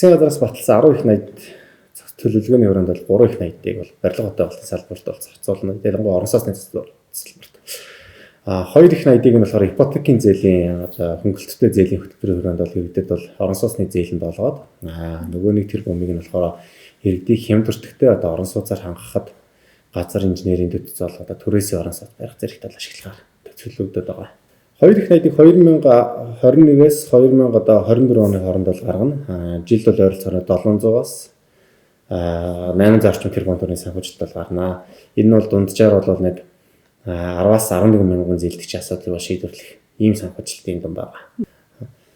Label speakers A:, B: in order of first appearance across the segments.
A: Засгийн газраас баталсан 10 их 80 төлөвлөгөөний хүрээнд бол 3 их 80-ыг бол барилгын хотын салбарт бол зарцуулна. Ялангуяа орон сууцны салбарт. 2 их 80-ыг нь болохоор ипотекийн зээлийн одоо хөнгөлөлттэй зээлийн хөтөлбөрийн хүрээнд бол иргэдэд бол орон сууцны зээлэнд болгоод нөгөө нэг тэр бөмбөгийг нь болохоор иргэдийг хямд өртөгтэй одоо орон сууцаар хангахад газар инженерийн дэвтц бол одоо түрээсийн орон сууц барих зэрэгт бол ашиглахаар төлөвлөгдөд байгаа. 2 их 80-ыг 2021-ээс 2024 оны хооронд бол гаргана. Жил бол ойролцоогоор 700-аас 800 орчим тэрбум төгрөгийн санхүүжилт бол гарна. Энэ нь бол дунджаар бол нэг 10-аас 11 мянган зээлдэгчийн асуудлыг шийдвэрлэх ийм санхүүжилтийн дам байна.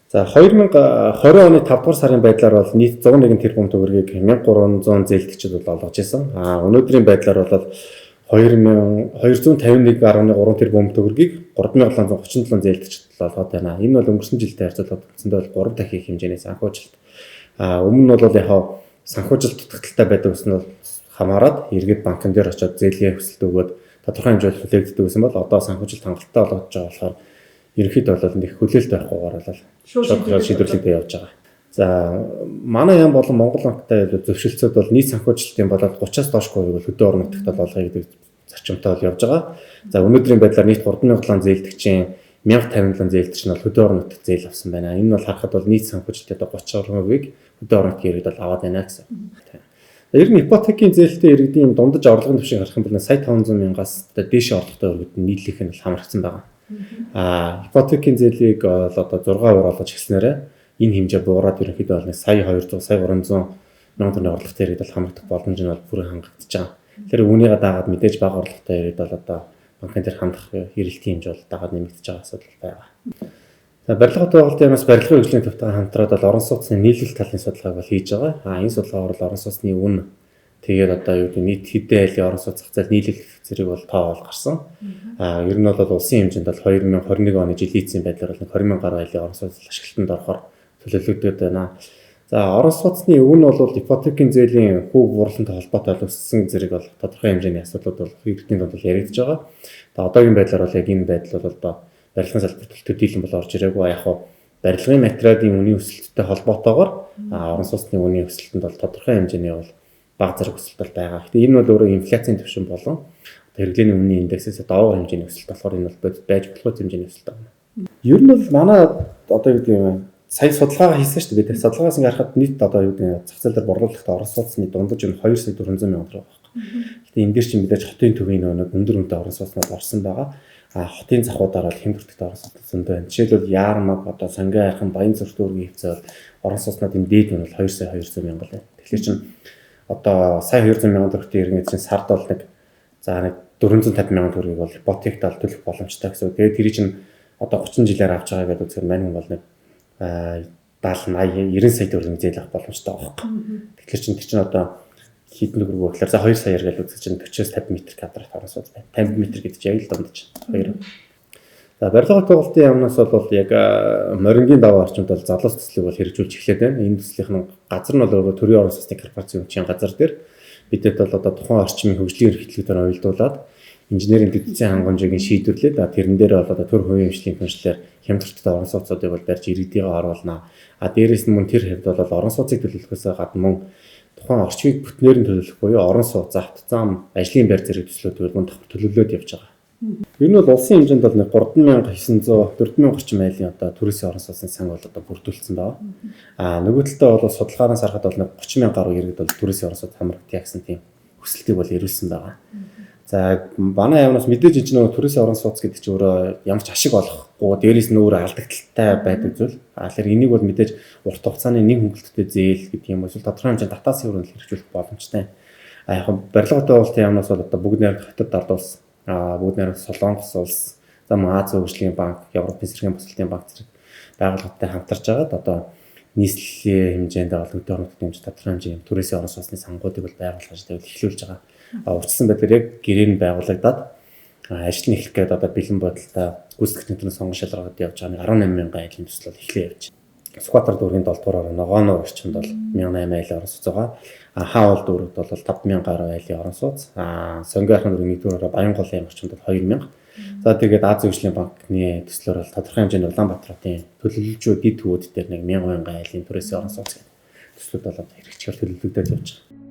A: За 2020 оны 5 дугаар сарын байдлаар бол нийт 101 тэрбум төгрөгийг 1300 зээлдэгчид бол олгож исэн. Өнөөдрийн байдлаар бол 251.3 тэрбум төгрөгийг 3737 зээлдэгчид олгоод байна. Энэ бол өнгөрсөн жилдээ харьцуулахад үндсэндээ 3 дахин их хэмжээний санхүүжилт. Өмнө нь бол яг санхүүжилт дутагдaltaй байдаг гэсэн нь хамаарад иргэд банкн дээр очиод зээлийн хүсэлт өгөөд тодорхой хэмжээнд хүлээгддэг гэсэн бол одоо санхүүжилт хангалттай болгож байгаа болохоор ерөнхийдөө бол нэг хүлээлт байхгүйгээр бол шийдвэрлэгдэж явж байгаа. За манай яам болон Монгол банктай зөвшөлтсөд бол нийт санхүүжилтийн болоод 30-аас доош хувийг бол хөдөө орон нутагт олгоё гэдэг зарчимтай бол явж байгаа. За өнөөдрийн байдлаар нийт 30000 зээлдэгчийн 1057 зээлдэгч нь бол хөдөө орон нутагт зээл авсан байна. Энэ бол харахад бол нийт санхүүжилтийн 30%-ийг хөдөө орон нутгийн иргэд бол аваад байна гэсэн. Ер нь ипотекийн зээлтэй иргэдийн дундаж орлогын түвшийг харах юм бол сая 500 мянгаас дээш орлоготой иргэд нийтлэх нь хамрагдсан байгаа. Ипотекийн зээлийг одоо 6 оруулж эхэлснээр энэ хэмжээ буураад ерөнхийдөө бол сая 200 сая 300 мянган төгрөгийн орлоготой иргэд бол хамрагдах боломж нь бол бүрэн хангагдаж байгаа. Тэр үүнийгээ дагаад мэдээж бага орлоготой иргэд бол одоо банкн дээр хандах эрэлтийн хэмжээ бол дагаад нэмэгдэж байгаа асуудал байгаа. За барилгын байгуулалтын яамаас барилгын хөгжлийн төвтэй хамтраад бол орон сууцны нийлүүлэлт талын судалгааг бол хийж байгаа. Энэ судалгаагаар бол орон сууцны үн тэгээд одоо юу гэдэг нийт хэдэн айлын орон сууц зах зээл нийлүүлэх зэрэг бол тоо бол гарсан. Ер нь бол улсын хэмжээнд бол 2021 оны жилийн эцсийн байдлаар бол 20,000 гаруй айлын орон сууц ашиглалтанд орохоор төлөвлөгдөд байна. За орон сууцны үн бол ипотекийн зээлийн хүүг бурлалтай холбоотой өссөн зэрэг бол тодорхой хэмжээний асуудлууд бол иргэдийн дунд бол яригдж байгаа. Одоогийн байдлаар бол яг энэ байдал бол одоо барилгын салбарт төдийлөн бол орж ирээгүй. Яг нь барилгын материалын үнийн өсөлттэй холбоотойгоор орон сууцны үнийн өсөлтөнд бол тодорхой хэмжээний бол бага зэрэг өсөлт бол байгаа. Гэхдээ энэ бол өөрөө инфляцийн түвшин болон хэрэглээний үнийн индексээс доогуур хэмжээний өсөлт болохоор энэ бол байж болох хэмжээний өсөлт байна. Ер нь бол манай одоо юу гэдэг юм сая судалгаа хийсэн шүү дээ. Бид судалгаагаас ингээ харахад нийт одоо юу гэдэг зах зээл дээр борлуулалтад орон сууцны дундаж нь 2 сая 400 мянган төгрөг байна. Гэхдээ энэ дээр чинь мэдээж хотын төвийн нэг өндөр үнэтэй орон сууцнууд орсон байгаа. Хотын захуудаар бол хямд өртөгтэй орон сууц зөндөө байна. Жишээлбэл Яармаг одоо Сангай хайрхан Баян зүрх дүүргийн хвцээ бол орон сууцнуудын дээд нь бол 2 сая 200 мянган байна. Тэгэхээр чинь одоо сая 200 мянган төгрөгтэй иргэд чинь сард бол нэг 450 мянган төгрөгийг бол ипотектал төлөх боломжтой гэсэн. Тэгээд тэр чинь одоо 30 жилээр авч байгаа гэдэг үзэхээр мань хүн бол нэг 70 80 90 сая төгрөгийн зээл авах боломжтой байгаа. Тэгэхээр чинь тэр чинь одоо хэдэн төгрөг вэ гэхээр за 2 саяар гэж үзэж чинь 40-50 м квадрат орон сууц байна. 50 м гэдэг чинь яг л дундаж 2. За барилгын байгуулалтын яамнаас бол яг морингийн даваа орчимд бол залуус төслийг бол хэрэгжүүлж эхлэв байна. Энэ төслийнх нь газар нь бол өөрөө төрийн орон сууцны корпорацийн өмчийн газар дээр бидэд бол одоо тухайн орчмын хөгжлийн эрхлэлээр уялдуулаад инженерийн дэвтцийн хангамжийг шийдвэрлээд тэрэн дээр бол одоо төр хувийн эмчлийн функцлэр хямдтай орон сууцуудыг бол барьж иргэдийн оруулна. Дээрээс нь мөн тэр хэвд бол орон сууцыг төлөвлөхөөс гадна мөн тухайн орчмыг бүтнээр нь төлөвлөх буюу орон сууц, авто зам, ажлын байр зэрэг төслүүдийг мөн давхар төлөвлөд явж байгаа. Ер нь бол улсын хэмжээнд бол 3900 4000 орчим айлын одоо төрөөсийн орон сууцны санг бол одоо бүрдүүлсэн байна. Нөгөө талдаа бол судалгаараас харахад бол 30,000 гаруй иргэд бол төрөөсийн орон сууц хамрагдъя гэсэн тийм хүсэлтийг бол ирүүлсэн байгаа. За манай яамнаас мэдээж энэ нөгөө төрөөсийн орон сууц гэдэг чинь өөрөө ямар ч ашиг олохгүй, дээрээс нь өөрөө алдагдaltaй байдаг зүйл. Тэгэхээр энийг бол мэдээж урт хугацааны нэг хөнгөлөлттэй зээл гэдэг юм эсвэл тодорхой хэмжээнд татаасын хүрээнд хэрэгжүүлэх боломжтой. Яг барилгын байгуулалтын яамнаас бол одоо бүгд найрамдах хотод ард улс, бүгд найрамдах Солонгос улс, зам Аз хөгжлийн банк, Европын цэргийн босолтын банк зэрэг байгууллагатай хамтарч байгаад одоо нийслэлийн хэмжээнд бол хөдөө орон нутгийн хэмжээнд тодорхой хэмжээний төрөөсийн орон сууцны сангуудыг бол байгуулж тавьж эхлүүлж байгаа. Урьдчилан байдлаар яг гэрээ нь байгуулагдаад ажил нь эхлэх гээд одоо бэлэн бодолтой гүйцэтгэх тэмдэгтийн сонгон шалгаруулалт явж байгаа 18,000 айлын төсөл бол эхлэе явж байна. Скватар дүүргийн 7 дугаар ногооно орчимд бол 1800 айлын орон сууц байгаа. Хаавал дүүрэгт бол 5000 гаруй айлын орон сууц. Сонгойрхон дүүргийн 1-р Баянголын орчимд бол 2000. За тэгээд Аз хөгжлийн банкны төслөөр бол тодорхой хэмжээний Улаанбаатар хотын төлөвлөлжүү дид хүүд дээр нэг 1000 айлын төрөөсийн орон сууц гэдэг төслүүд болоод хэрэгжихээр төлөвлөгдөд явж байгаа.